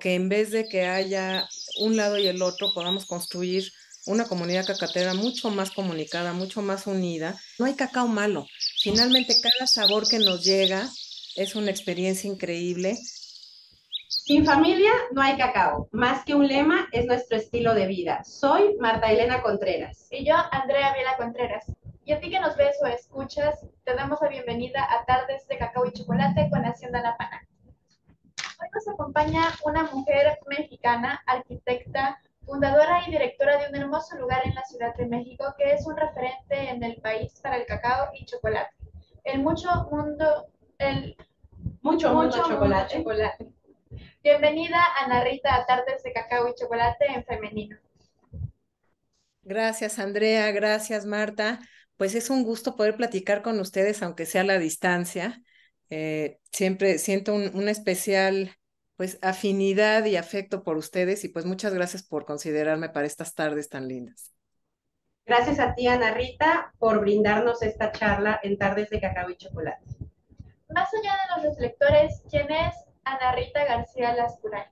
que en vez de que haya un lado y el otro, podamos construir una comunidad cacatera mucho más comunicada, mucho más unida. No hay cacao malo. Finalmente, cada sabor que nos llega es una experiencia increíble. Sin familia no hay cacao. Más que un lema, es nuestro estilo de vida. Soy Marta Elena Contreras. Y yo, Andrea Viela Contreras. Y a ti que nos ves o escuchas, te damos la bienvenida a Tardes de Cacao y Chocolate con Hacienda La Pana. Hoy nos acompaña una mujer mexicana, arquitecta, fundadora y directora de un hermoso lugar en la Ciudad de México que es un referente en el país para el cacao y chocolate. El mucho mundo, el Mucho mundo chocolate. chocolate. Bienvenida, Ana Rita, a Tardes de Cacao y Chocolate en femenino. Gracias, Andrea. Gracias, Marta. Pues es un gusto poder platicar con ustedes, aunque sea a la distancia. Siempre siento una especial, pues, afinidad y afecto por ustedes y pues muchas gracias por considerarme para estas tardes tan lindas. Gracias a ti, Ana Rita, por brindarnos esta charla en Tardes de Cacao y Chocolate. Más allá de los reflectores, ¿quién es Ana Rita García Lascurain?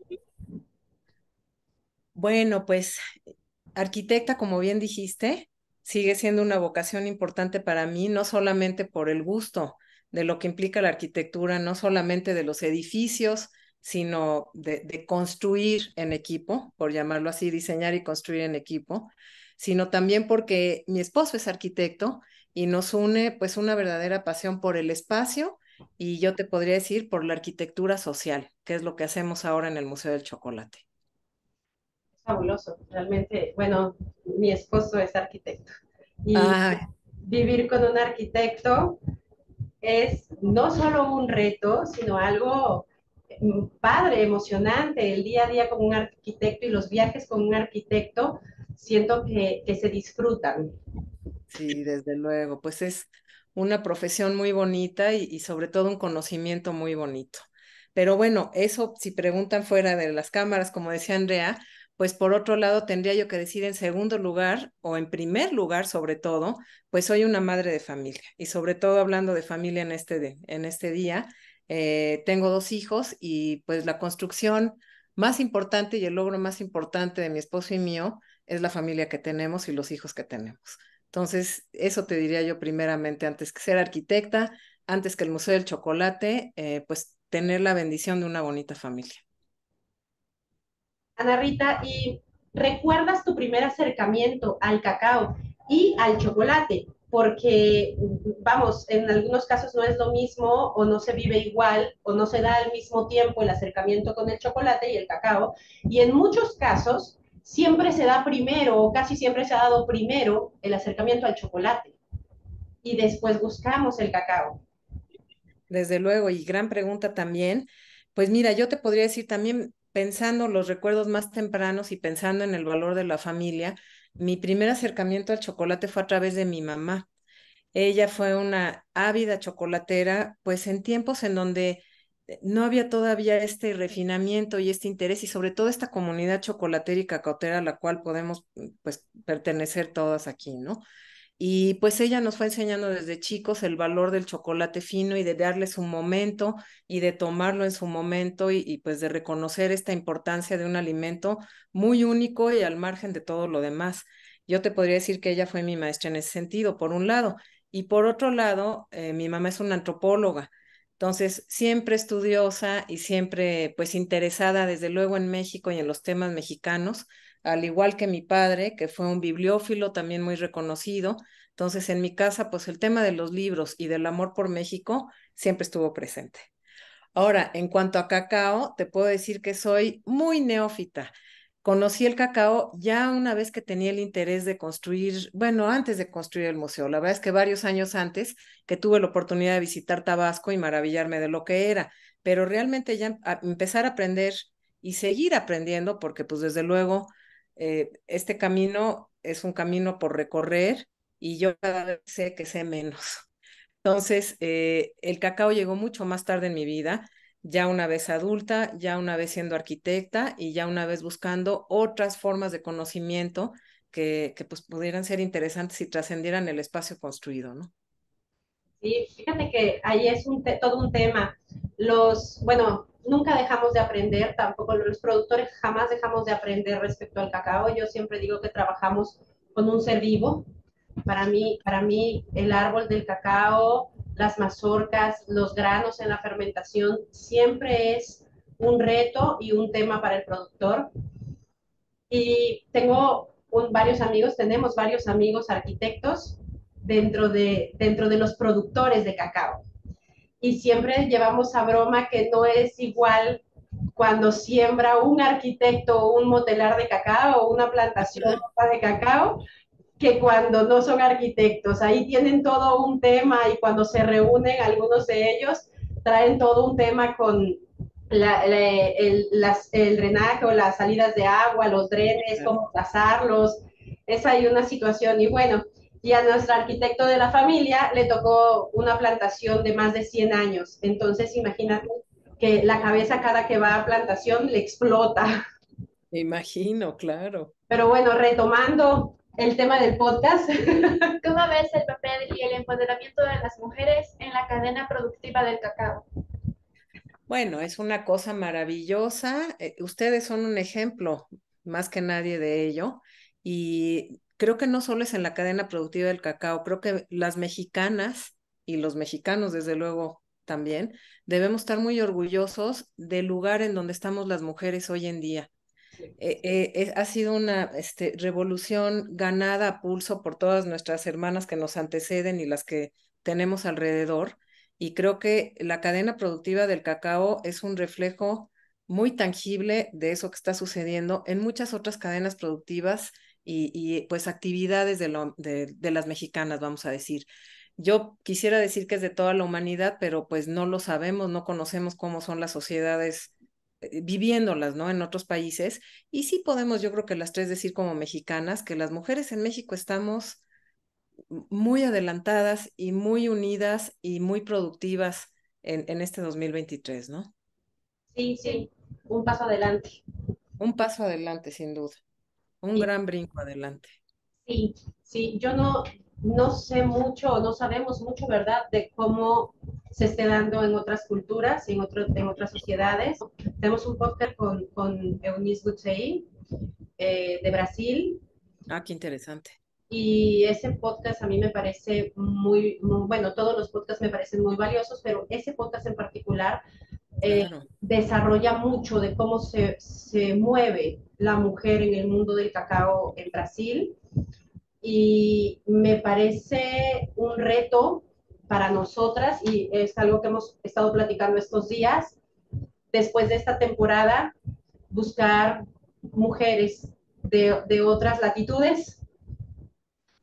Bueno, pues arquitecta, como bien dijiste, sigue siendo una vocación importante para mí, no solamente por el gusto de lo que implica la arquitectura, no solamente de los edificios, sino de construir en equipo, por llamarlo así, diseñar y construir en equipo, sino también porque mi esposo es arquitecto y nos une pues una verdadera pasión por el espacio y yo te podría decir por la arquitectura social, que es lo que hacemos ahora en el Museo del Chocolate. Fabuloso, realmente. Bueno, mi esposo es arquitecto y Ah, vivir con un arquitecto es no solo un reto, sino algo padre, emocionante. El día a día con un arquitecto y los viajes con un arquitecto, siento que se disfrutan. sí, desde luego, pues es una profesión muy bonita y sobre todo un conocimiento muy bonito. Pero bueno, eso si preguntan fuera de las cámaras, como decía Andrea, pues por otro lado tendría yo que decir en segundo lugar o en primer lugar sobre todo, pues soy una madre de familia y sobre todo hablando de familia en este día, tengo dos hijos y pues la construcción más importante y el logro más importante de mi esposo y mío es la familia que tenemos y los hijos que tenemos. Entonces, eso te diría yo primeramente, antes que ser arquitecta, antes que el Museo del Chocolate, pues tener la bendición de una bonita familia. Ana Rita, ¿y recuerdas tu primer acercamiento al cacao y al chocolate? Porque, vamos, en algunos casos no es lo mismo o no se vive igual o no se da al mismo tiempo el acercamiento con el chocolate y el cacao. Y en muchos casos siempre se da primero o casi siempre se ha dado primero el acercamiento al chocolate y después buscamos el cacao. Desde luego, y gran pregunta también. Pues mira, yo te podría decir también, pensando los recuerdos más tempranos y pensando en el valor de la familia, mi primer acercamiento al chocolate fue a través de mi mamá. Ella fue una ávida chocolatera, pues en tiempos en donde no había todavía este refinamiento y este interés y sobre todo esta comunidad chocolatera y cacautera a la cual podemos pues pertenecer todas aquí, ¿no? Y pues ella nos fue enseñando desde chicos el valor del chocolate fino y de darle su momento y de tomarlo en su momento pues de reconocer esta importancia de un alimento muy único y al margen de todo lo demás. Yo te podría decir que ella fue mi maestra en ese sentido, por un lado. Y por otro lado, mi mamá es una antropóloga. Entonces, siempre estudiosa y siempre pues interesada desde luego en México y en los temas mexicanos, al igual que mi padre, que fue un bibliófilo también muy reconocido. Entonces, en mi casa, pues el tema de los libros y del amor por México siempre estuvo presente. Ahora, en cuanto a cacao, te puedo decir que soy muy neófita. Conocí el cacao ya una vez que tenía el interés de construir, bueno, antes de construir el museo. La verdad es que varios años antes que tuve la oportunidad de visitar Tabasco y maravillarme de lo que era, pero realmente ya empezar a aprender y seguir aprendiendo, porque pues desde luego este camino es un camino por recorrer y yo cada vez sé que sé menos. Entonces, el cacao llegó mucho más tarde en mi vida, ya una vez adulta, ya una vez siendo arquitecta y ya una vez buscando otras formas de conocimiento que pues pudieran ser interesantes y trascendieran el espacio construido, ¿no? Sí, fíjate que ahí es todo un tema. Bueno, nunca dejamos de aprender, tampoco los productores jamás dejamos de aprender respecto al cacao. Yo siempre digo que trabajamos con un ser vivo. Para mí el árbol del cacao, las mazorcas, los granos en la fermentación, siempre es un reto y un tema para el productor. Y tenemos varios amigos arquitectos dentro de los productores de cacao. Y siempre llevamos a broma que no es igual cuando siembra un arquitecto o un motelar de cacao o una plantación de cacao que cuando no son arquitectos. Ahí tienen todo un tema y cuando se reúnen algunos de ellos traen todo un tema con el drenaje o las salidas de agua, los drenes, cómo pasarlos. Es ahí una situación. Y bueno, y a nuestro arquitecto de la familia le tocó una plantación de más de 100 años. Entonces, imagínate que la cabeza cada que va a plantación le explota. Me imagino, claro. Pero bueno, retomando el tema del podcast. ¿Cómo ves el papel y el empoderamiento de las mujeres en la cadena productiva del cacao? Bueno, es una cosa maravillosa. Ustedes son un ejemplo más que nadie de ello. Y creo que no solo es en la cadena productiva del cacao, creo que las mexicanas y los mexicanos, desde luego, también, debemos estar muy orgullosos del lugar en donde estamos las mujeres hoy en día. Ha sido una revolución ganada a pulso por todas nuestras hermanas que nos anteceden y las que tenemos alrededor. Y creo que la cadena productiva del cacao es un reflejo muy tangible de eso que está sucediendo en muchas otras cadenas productivas pues actividades de las mexicanas, vamos a decir. Yo quisiera decir que es de toda la humanidad, pero pues no lo sabemos, no conocemos cómo son las sociedades viviéndolas, ¿no? En otros países. Y sí podemos, yo creo que las tres decir como mexicanas, que las mujeres en México estamos muy adelantadas y muy unidas y muy productivas en este 2023, ¿no? Sí, sí, un paso adelante. Un paso adelante, sin duda. Un Y gran brinco adelante. sí, sí, yo no sé mucho, no sabemos mucho, ¿verdad?, de cómo se esté dando en otras culturas, en otras sociedades. Tenemos un podcast con Eunice Gutsei, de Brasil, Ah, qué interesante. y ese podcast a mí me parece muy, bueno, todos los podcasts me parecen muy valiosos, pero ese podcast en particular Claro. desarrolla mucho de cómo se mueve la mujer en el mundo del cacao en Brasil, y me parece un reto para nosotras y es algo que hemos estado platicando estos días, después de esta temporada, buscar mujeres de otras latitudes,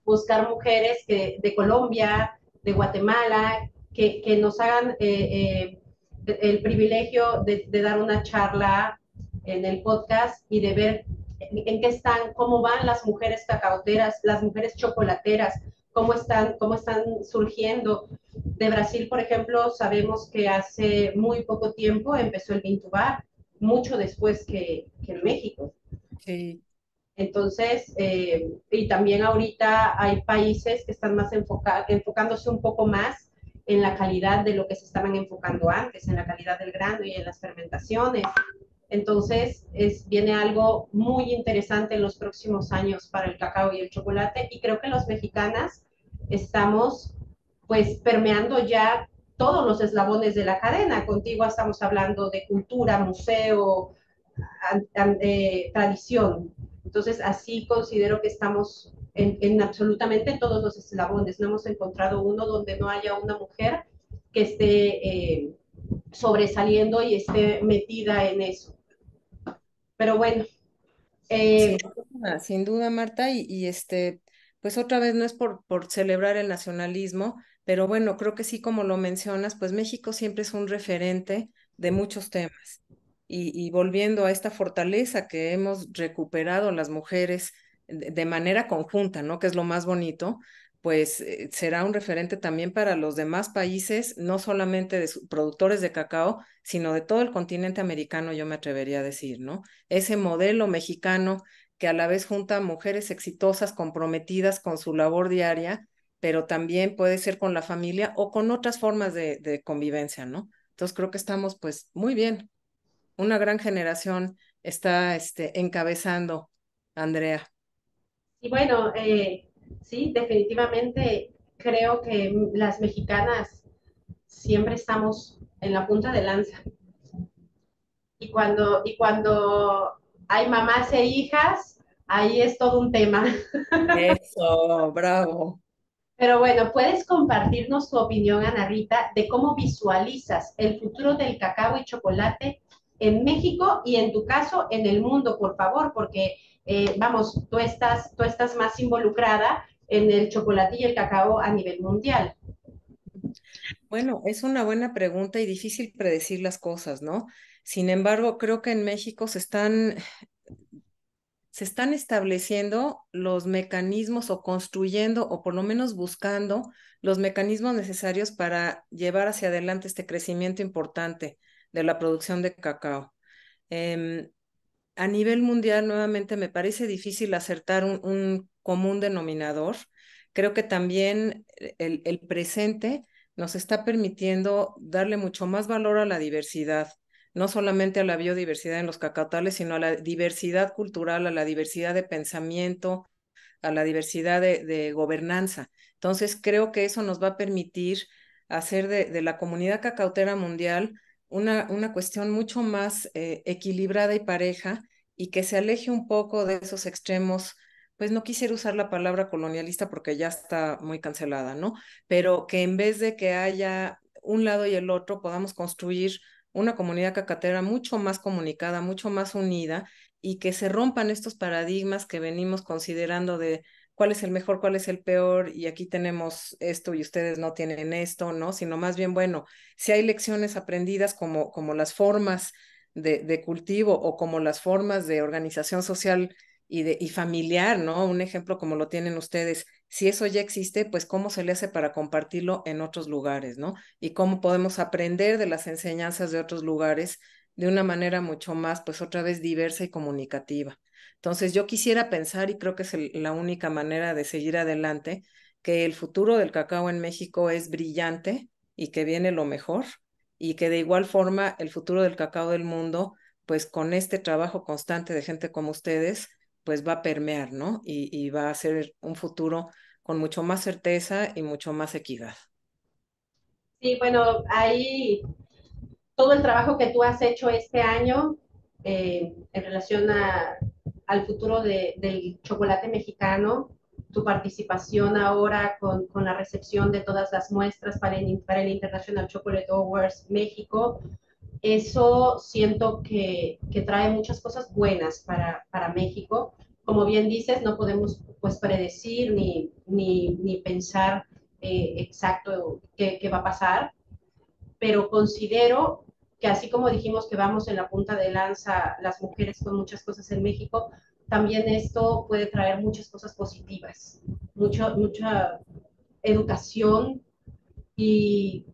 buscar mujeres de Colombia, de Guatemala, que nos hagan el privilegio de dar una charla en el podcast y de ver en qué están, cómo van las mujeres cacauteras, las mujeres chocolateras, cómo están surgiendo. De Brasil, por ejemplo, sabemos que hace muy poco tiempo empezó el Vintubar, mucho después que en México. Sí, Entonces, y también ahorita hay países que están más enfocándose un poco más en la calidad de lo que se estaban enfocando antes, en la calidad del grano y en las fermentaciones. Entonces, viene algo muy interesante en los próximos años para el cacao y el chocolate, y creo que los mexicanas estamos pues permeando ya todos los eslabones de la cadena. Contigo estamos hablando de cultura, museo, tradición. Entonces, así considero que estamos en absolutamente todos los eslabones. No hemos encontrado uno donde no haya una mujer que esté sobresaliendo y esté metida en eso. Pero bueno, sin eh, duda, sin duda, Marta, pues otra vez no es por celebrar el nacionalismo, pero bueno, creo que sí, como lo mencionas, pues México siempre es un referente de muchos temas. Y volviendo a esta fortaleza que hemos recuperado las mujeres de manera conjunta, ¿no? Que es lo más bonito, pues será un referente también para los demás países, no solamente de productores de cacao, sino de todo el continente americano, yo me atrevería a decir, ¿no? Ese modelo mexicano que a la vez junta mujeres exitosas, comprometidas con su labor diaria, pero también puede ser con la familia o con otras formas de convivencia, ¿no? Entonces creo que estamos pues muy bien. una gran generación está encabezando, Andrea. Y bueno, sí, definitivamente creo que las mexicanas siempre estamos en la punta de lanza. Y cuando hay mamás e hijas, ahí es todo un tema. Eso, bravo. Pero bueno, puedes compartirnos tu opinión, Ana Rita, de cómo visualizas el futuro del cacao y chocolate en México y en tu caso en el mundo, por favor, porque vamos, tú estás más involucrada en el chocolate y el cacao a nivel mundial. Bueno, es una buena pregunta y difícil predecir las cosas, ¿no? Sin embargo, creo que en México se están estableciendo los mecanismos o construyendo o por lo menos buscando los mecanismos necesarios para llevar hacia adelante este crecimiento importante de la producción de cacao. Em, a nivel mundial, nuevamente, me parece difícil acertar un común denominador. Creo que también el presente nos está permitiendo darle mucho más valor a la diversidad, no solamente a la biodiversidad en los cacautales, sino a la diversidad cultural, a la diversidad de pensamiento, a la diversidad de gobernanza. Entonces, creo que eso nos va a permitir hacer de la comunidad cacautera mundial una cuestión mucho más equilibrada y pareja y que se aleje un poco de esos extremos. Pues no quisiera usar la palabra colonialista porque ya está muy cancelada, ¿no? Pero que en vez de que haya un lado y el otro, podamos construir una comunidad cacatera mucho más comunicada, mucho más unida y que se rompan estos paradigmas que venimos considerando de cuál es el mejor, cuál es el peor, y aquí tenemos esto y ustedes no tienen esto, ¿no? Sino más bien, bueno, si hay lecciones aprendidas como las formas de cultivo o como las formas de organización social y familiar, ¿no? Un ejemplo como lo tienen ustedes. Si eso ya existe, pues cómo se le hace para compartirlo en otros lugares, ¿no? Y cómo podemos aprender de las enseñanzas de otros lugares de una manera mucho más, pues otra vez diversa y comunicativa. Entonces yo quisiera pensar, y creo que es la única manera de seguir adelante, que el futuro del cacao en México es brillante y que viene lo mejor, y que de igual forma el futuro del cacao del mundo, pues con este trabajo constante de gente como ustedes, pues va a permear, ¿no? Y va a ser un futuro con mucho más certeza y mucho más equidad. Sí, bueno, ahí todo el trabajo que tú has hecho este año en relación al futuro del chocolate mexicano, tu participación ahora con la recepción de todas las muestras para el International Chocolate Awards México, eso siento que trae muchas cosas buenas para México. Como bien dices, no podemos pues predecir ni pensar exacto qué va a pasar, pero considero que así como dijimos que vamos en la punta de lanza las mujeres con muchas cosas en México, también esto puede traer muchas cosas positivas, mucha educación y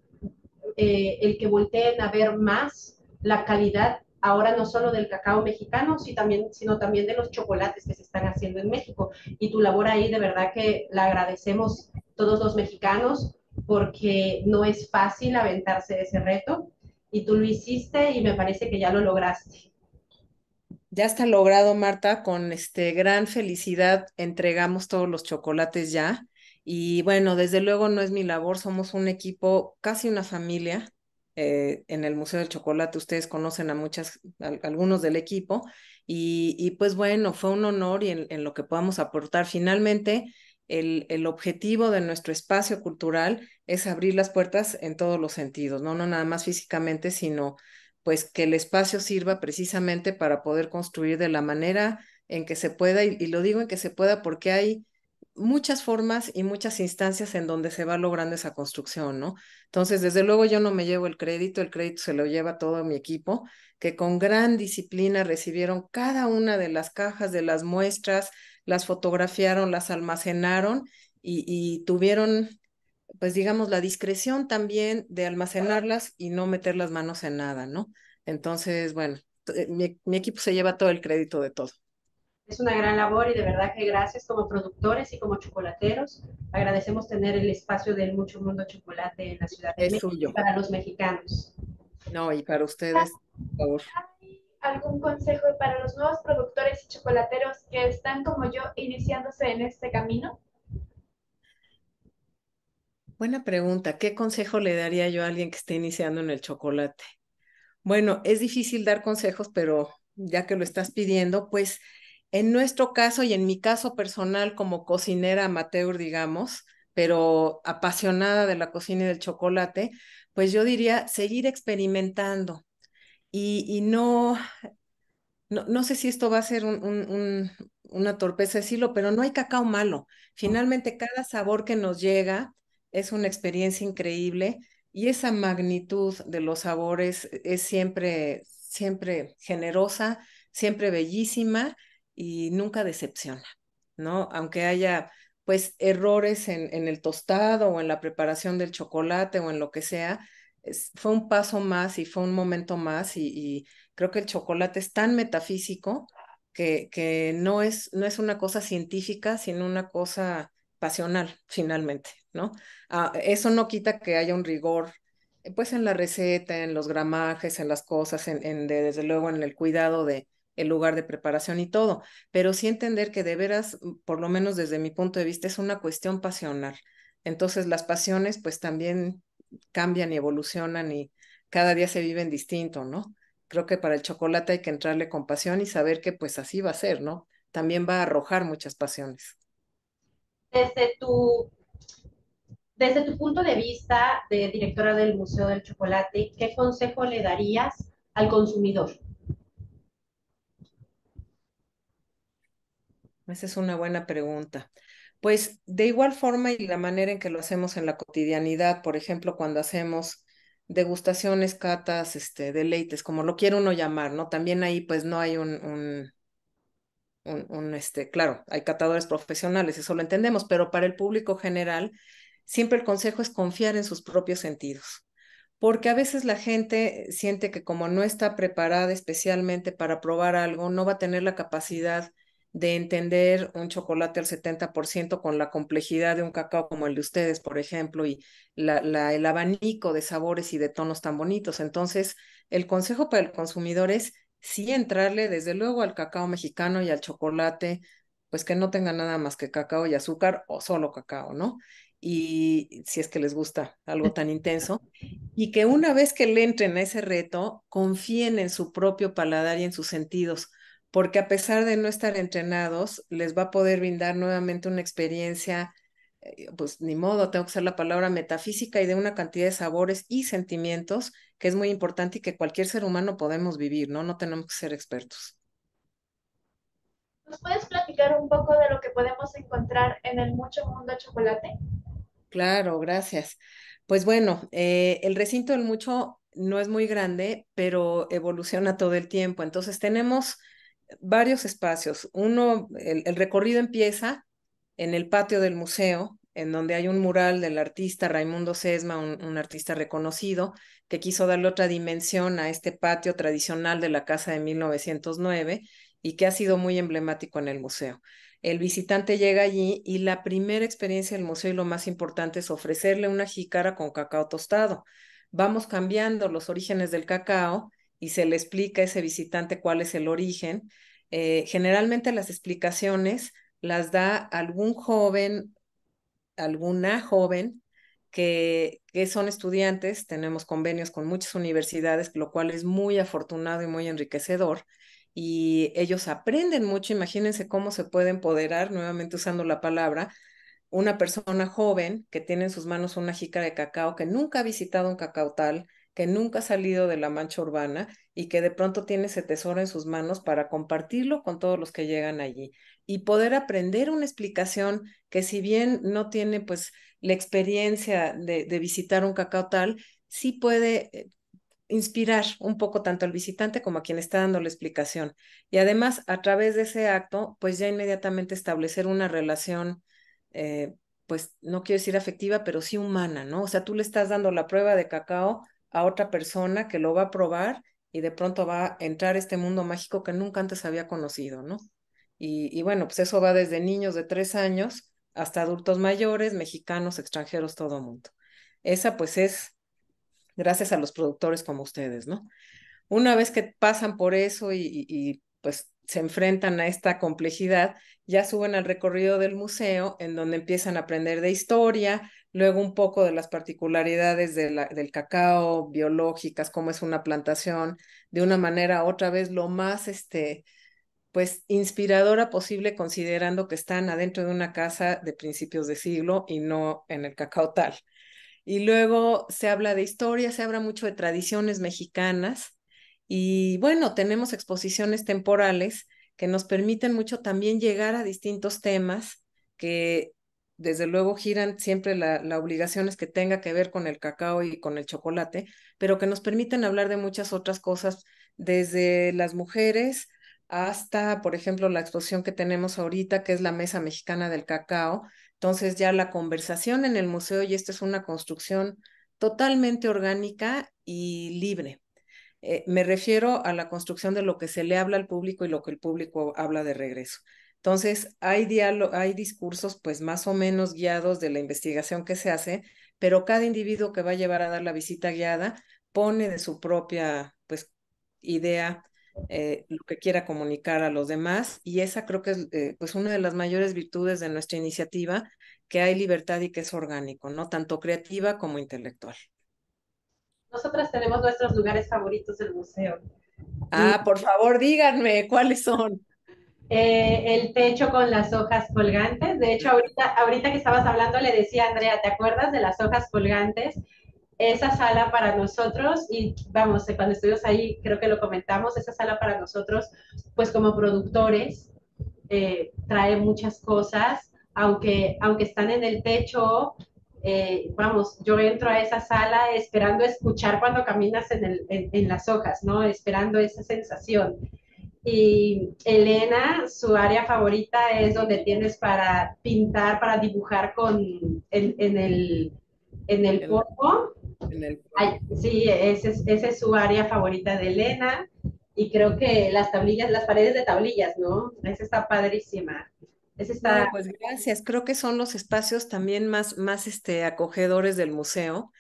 el que volteen a ver más la calidad ahora no solo del cacao mexicano, sino también de los chocolates que se están haciendo en México. Y tu labor ahí de verdad que la agradecemos todos los mexicanos porque no es fácil aventarse ese reto y tú lo hiciste y me parece que ya lo lograste. Ya está logrado, Marta, con gran felicidad entregamos todos los chocolates ya. Y bueno, desde luego no es mi labor, somos un equipo, casi una familia. En el Museo del Chocolate ustedes conocen algunos del equipo. Y pues bueno, fue un honor y en lo que podamos aportar. Finalmente, el objetivo de nuestro espacio cultural es abrir las puertas en todos los sentidos, ¿no? No nada más físicamente, sino pues que el espacio sirva precisamente para poder construir de la manera en que se pueda, y lo digo en que se pueda porque hay muchas formas y muchas instancias en donde se va logrando esa construcción, ¿no? Entonces, desde luego yo no me llevo el crédito se lo lleva todo mi equipo, que con gran disciplina recibieron cada una de las cajas de las muestras, las fotografiaron, las almacenaron y tuvieron pues digamos, la discreción también de almacenarlas y no meter las manos en nada, ¿no? Entonces, bueno, mi equipo se lleva todo el crédito de todo. Es una gran labor y de verdad que gracias como productores y como chocolateros. Agradecemos tener el espacio del Mucho Mundo Chocolate en la Ciudad de Es México y suyo. para los mexicanos. No, y para ustedes, por favor. algún consejo para los nuevos productores y chocolateros que están como yo iniciándose en este camino? Buena pregunta. ¿Qué consejo le daría yo a alguien que esté iniciando en el chocolate? Bueno, es difícil dar consejos, pero ya que lo estás pidiendo, pues en nuestro caso y en mi caso personal como cocinera amateur, digamos, pero apasionada de la cocina y del chocolate, pues yo diría seguir experimentando y no sé si esto va a ser una torpeza decirlo, pero no hay cacao malo. Finalmente, cada sabor que nos llega es una experiencia increíble y esa magnitud de los sabores es siempre, siempre generosa, siempre bellísima y nunca decepciona, ¿no? Aunque haya, pues, errores en el tostado o en la preparación del chocolate o en lo que sea, fue un paso más y fue un momento más y creo que el chocolate es tan metafísico que no es una cosa científica, sino una cosa pasional, finalmente, ¿no? Eso no quita que haya un rigor, pues en la receta, en los gramajes, en las cosas, desde luego en el cuidado de el lugar de preparación y todo, pero sí entender que de veras, por lo menos desde mi punto de vista, es una cuestión pasional. Entonces las pasiones pues también cambian y evolucionan y cada día se viven distinto, ¿no? Creo que para el chocolate hay que entrarle con pasión y saber que pues así va a ser, ¿no? También va a arrojar muchas pasiones. Desde tu, desde tu punto de vista de directora del Museo del Chocolate, ¿qué consejo le darías al consumidor? Esa es una buena pregunta. Pues de igual forma y la manera en que lo hacemos en la cotidianidad, por ejemplo, cuando hacemos degustaciones, catas, deleites, como lo quiera uno llamar, ¿no? También ahí pues no hay claro, hay catadores profesionales, eso lo entendemos, pero para el público general, siempre el consejo es confiar en sus propios sentidos, porque a veces la gente siente que como no está preparada especialmente para probar algo, no va a tener la capacidad de entender un chocolate al 70% con la complejidad de un cacao como el de ustedes, por ejemplo, y el abanico de sabores y de tonos tan bonitos. Entonces, el consejo para el consumidor es sí entrarle desde luego al cacao mexicano y al chocolate, pues que no tenga nada más que cacao y azúcar o solo cacao, ¿no? Y si es que les gusta algo tan intenso, y que una vez que le entren a ese reto, confíen en su propio paladar y en sus sentidos, porque a pesar de no estar entrenados, les va a poder brindar nuevamente una experiencia, pues ni modo, tengo que usar la palabra metafísica y de una cantidad de sabores y sentimientos que es muy importante y que cualquier ser humano podemos vivir, ¿no? No tenemos que ser expertos. ¿Nos puedes platicar un poco de lo que podemos encontrar en el Mucho Mundo Chocolate? Claro, gracias. Pues bueno, el recinto del Mucho no es muy grande, pero evoluciona todo el tiempo. Entonces tenemos varios espacios. Uno, el recorrido empieza en el patio del museo, en donde hay un mural del artista Raimundo Sesma, un artista reconocido, que quiso darle otra dimensión a este patio tradicional de la casa de 1909 y que ha sido muy emblemático en el museo. El visitante llega allí y la primera experiencia del museo y lo más importante es ofrecerle una jícara con cacao tostado. Vamos cambiando los orígenes del cacao y se le explica a ese visitante cuál es el origen. Generalmente las explicaciones las da algún joven, alguna joven que son estudiantes. Tenemos convenios con muchas universidades, lo cual es muy afortunado y muy enriquecedor. Y ellos aprenden mucho. Imagínense cómo se puede empoderar, nuevamente usando la palabra, una persona joven que tiene en sus manos una jícara de cacao, que nunca ha visitado un cacautal, que nunca ha salido de la mancha urbana y que de pronto tiene ese tesoro en sus manos para compartirlo con todos los que llegan allí y poder aprender una explicación que si bien no tiene pues la experiencia de visitar un cacautal, sí puede inspirar un poco tanto al visitante como a quien está dando la explicación. Y además, a través de ese acto, pues ya inmediatamente establecer una relación, eh, pues no quiero decir afectiva, pero sí humana, ¿no? O sea, tú le estás dando la prueba de cacao a otra persona que lo va a probar y de pronto va a entrar a este mundo mágico que nunca antes había conocido, ¿no? Y bueno, pues eso va desde niños de 3 años hasta adultos mayores, mexicanos, extranjeros, todo mundo. Esa pues es gracias a los productores como ustedes, ¿no? Una vez que pasan por eso y, pues se enfrentan a esta complejidad, ya suben al recorrido del museo en donde empiezan a aprender de historia, luego un poco de las particularidades del cacao biológicas, cómo es una plantación, de una manera otra vez lo más pues inspiradora posible, considerando que están adentro de una casa de principios de siglo y no en el cacao tal. Y luego se habla de historia, se habla mucho de tradiciones mexicanas y bueno, tenemos exposiciones temporales que nos permiten mucho también llegar a distintos temas que desde luego giran siempre la obligación es que tenga que ver con el cacao y con el chocolate, pero que nos permiten hablar de muchas otras cosas, desde las mujeres hasta, por ejemplo, la exposición que tenemos ahorita, que es la Mesa Mexicana del Cacao. Entonces ya la conversación en el museo, y esta es una construcción totalmente orgánica y libre. Me refiero a la construcción de lo que se le habla al público y lo que el público habla de regreso. Entonces, hay discursos pues más o menos guiados de la investigación que se hace, pero cada individuo que va a llevar a dar la visita guiada pone de su propia pues idea, lo que quiera comunicar a los demás, y esa creo que es pues una de las mayores virtudes de nuestra iniciativa, que hay libertad y que es orgánico, ¿no? Tanto creativa como intelectual. Nosotras tenemos nuestros lugares favoritos del museo. Y Ah, por favor, díganme cuáles son. el techo con las hojas colgantes. De hecho, ahorita que estabas hablando, le decía a Andrea, ¿te acuerdas de las hojas colgantes? Esa sala para nosotros, y vamos, cuando estuvimos ahí, creo que lo comentamos, esa sala para nosotros, pues como productores, trae muchas cosas, aunque están en el techo, vamos, yo entro a esa sala esperando escuchar cuando caminas en las hojas, ¿no? Esperando esa sensación. Y Elena, su área favorita es donde tienes para pintar, para dibujar en el En, polvo. en el Ay, sí, esa es su área favorita de Elena. Y creo que las tablillas, las paredes de tablillas, ¿no? Esa está padrísima. Esa está, No, pues gracias. Creo que son los espacios también más acogedores del museo.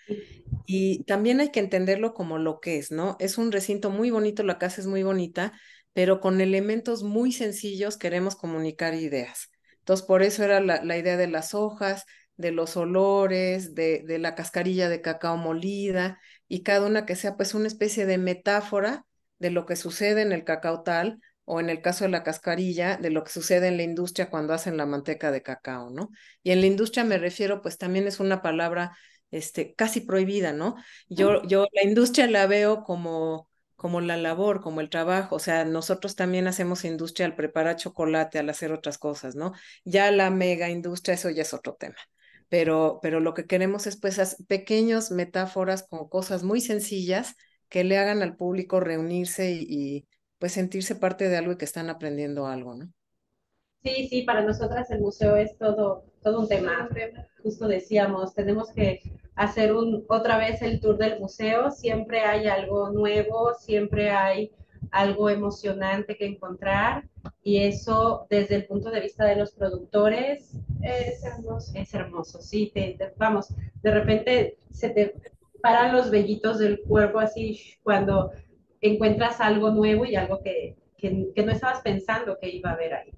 Y también hay que entenderlo como lo que es, ¿no? Es un recinto muy bonito, la casa es muy bonita, pero con elementos muy sencillos queremos comunicar ideas. Entonces, por eso era la idea de las hojas, de los olores, de la cascarilla de cacao molida, y cada una que sea pues una especie de metáfora de lo que sucede en el cacao tal, o en el caso de la cascarilla, de lo que sucede en la industria cuando hacen la manteca de cacao, ¿no? Y en la industria me refiero, pues también es una palabra casi prohibida, ¿no? Yo la industria la veo como la labor, como el trabajo, o sea, nosotros también hacemos industria al preparar chocolate, al hacer otras cosas, ¿no? Ya la mega industria, eso ya es otro tema. Pero lo que queremos es pues pequeños metáforas con cosas muy sencillas que le hagan al público reunirse y pues sentirse parte de algo y que están aprendiendo algo, ¿no? sí, sí, para nosotras el museo es todo un tema. Justo decíamos, tenemos que hacer otra vez el tour del museo. Siempre hay algo nuevo, siempre hay algo emocionante que encontrar. Y eso, desde el punto de vista de los productores, es hermoso. Es hermoso, sí. Vamos, de repente se te paran los vellitos del cuerpo así cuando encuentras algo nuevo y algo que no estabas pensando que iba a haber ahí.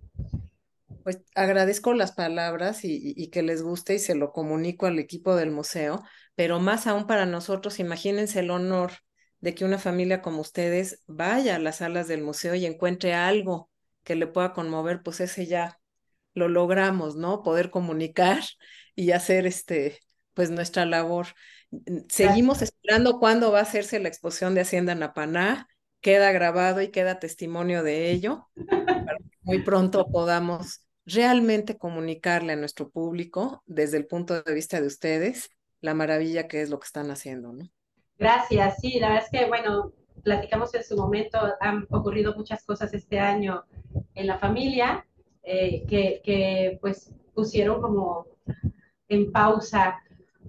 Pues agradezco las palabras y que les guste y se lo comunico al equipo del museo, pero más aún para nosotros, imagínense el honor de que una familia como ustedes vaya a las salas del museo y encuentre algo que le pueda conmover, pues ese ya lo logramos, ¿no? Poder comunicar y hacer pues nuestra labor. Seguimos Gracias. esperando cuándo va a hacerse la exposición de Hacienda Napaná, queda grabado y queda testimonio de ello muy pronto podamos realmente comunicarle a nuestro público desde el punto de vista de ustedes la maravilla que es lo que están haciendo, ¿no? Gracias, sí, la verdad es que, bueno, platicamos en su momento, han ocurrido muchas cosas este año en la familia pues pusieron como en pausa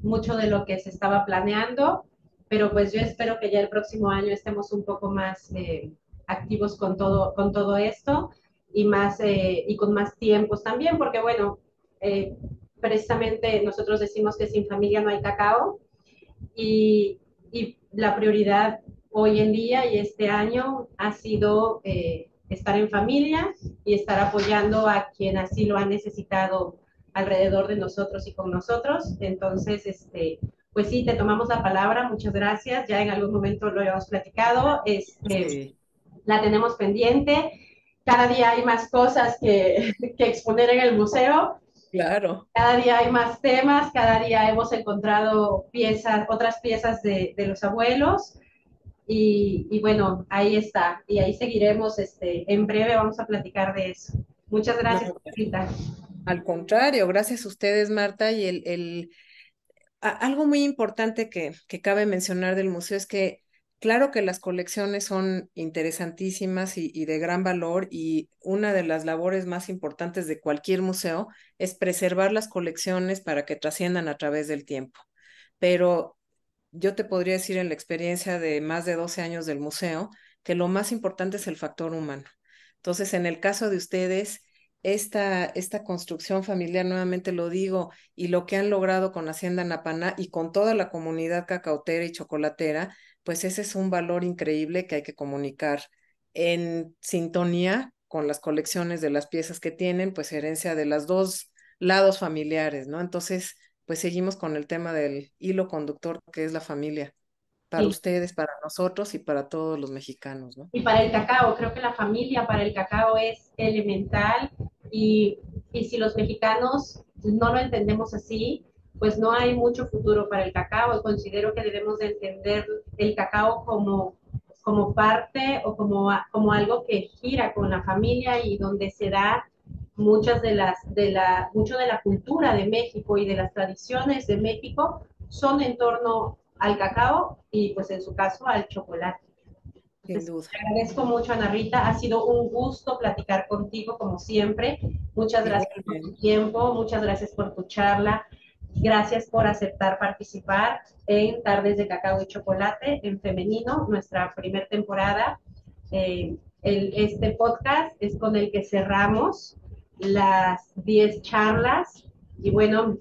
mucho de lo que se estaba planeando, pero pues yo espero que ya el próximo año estemos un poco más activos con todo esto y con más tiempos también, porque bueno, eh, precisamente nosotros decimos que sin familia no hay cacao y la prioridad hoy en día y este año ha sido estar en familia y estar apoyando a quien así lo ha necesitado alrededor de nosotros y con nosotros. Entonces, pues sí, te tomamos la palabra, muchas gracias. Ya en algún momento lo hemos platicado, Sí, la tenemos pendiente. Cada día hay más cosas que exponer en el museo. claro. Cada día hay más temas, cada día hemos encontrado piezas, otras piezas de los abuelos. Y bueno, ahí está. Y ahí seguiremos. En breve vamos a platicar de eso. Muchas No, gracias, Rita. al contrario, gracias a ustedes, Marta. Y algo muy importante que cabe mencionar del museo es que, claro que las colecciones son interesantísimas y de gran valor, y una de las labores más importantes de cualquier museo es preservar las colecciones para que trasciendan a través del tiempo. Pero yo te podría decir en la experiencia de más de 12 años del museo que lo más importante es el factor humano. Entonces, en el caso de ustedes, esta construcción familiar, nuevamente lo digo, y lo que han logrado con Hacienda Napaná y con toda la comunidad cacautera y chocolatera, pues ese es un valor increíble que hay que comunicar en sintonía con las colecciones de las piezas que tienen, pues herencia de los dos lados familiares, ¿no? Entonces, pues seguimos con el tema del hilo conductor que es la familia, para Sí. ustedes, para nosotros y para todos los mexicanos, ¿no? Y para el cacao, creo que la familia para el cacao es elemental y, y si los mexicanos no lo entendemos así, pues no hay mucho futuro para el cacao. Y considero que debemos de entender el cacao como parte o como algo que gira con la familia y donde se da mucho de la cultura de México y de las tradiciones de México son en torno al cacao y pues en su caso al chocolate. Sin Entonces, duda. te agradezco mucho, Ana Rita. Ha sido un gusto platicar contigo, como siempre. Muchas gracias por tu Igualmente. tiempo, muchas gracias por tu charla. Gracias por aceptar participar en Tardes de Cacao y Chocolate en femenino, nuestra primera temporada. Este podcast es con el que cerramos las 10 charlas y bueno,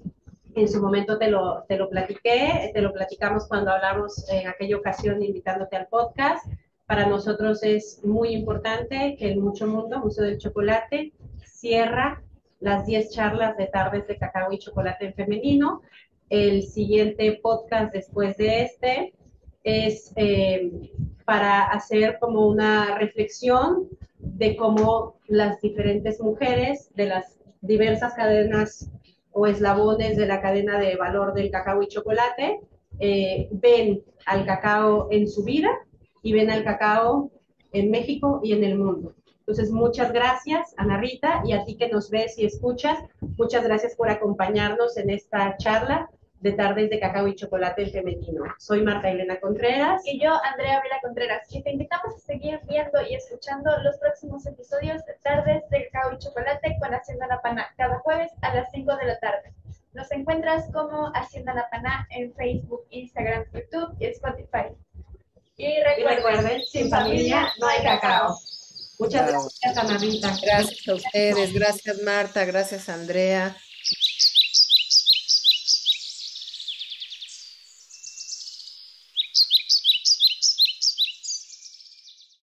en su momento te lo platiqué, te lo platicamos cuando hablamos en aquella ocasión invitándote al podcast. Para nosotros es muy importante que el Mucho Mundo, Museo del Chocolate, cierra las 10 charlas de tardes de cacao y chocolate en femenino. El siguiente podcast después de este es para hacer como una reflexión de cómo las diferentes mujeres de las diversas cadenas o eslabones de la cadena de valor del cacao y chocolate ven al cacao en su vida y ven al cacao en México y en el mundo. Entonces, muchas gracias, Ana Rita, y a ti que nos ves y escuchas, muchas gracias por acompañarnos en esta charla de Tardes de Cacao y Chocolate en Femenino. Soy Marta Elena Contreras. Y yo, Andrea Vela Contreras, y te invitamos a seguir viendo y escuchando los próximos episodios de Tardes de Cacao y Chocolate con Hacienda La Pana, cada jueves a las 5 de la tarde. Nos encuentras como Hacienda La Pana en Facebook, Instagram, YouTube y Spotify. Y recuerden, sin familia no hay cacao. Muchas Wow. gracias, Ana Rita. Gracias a ustedes, gracias Marta, gracias Andrea.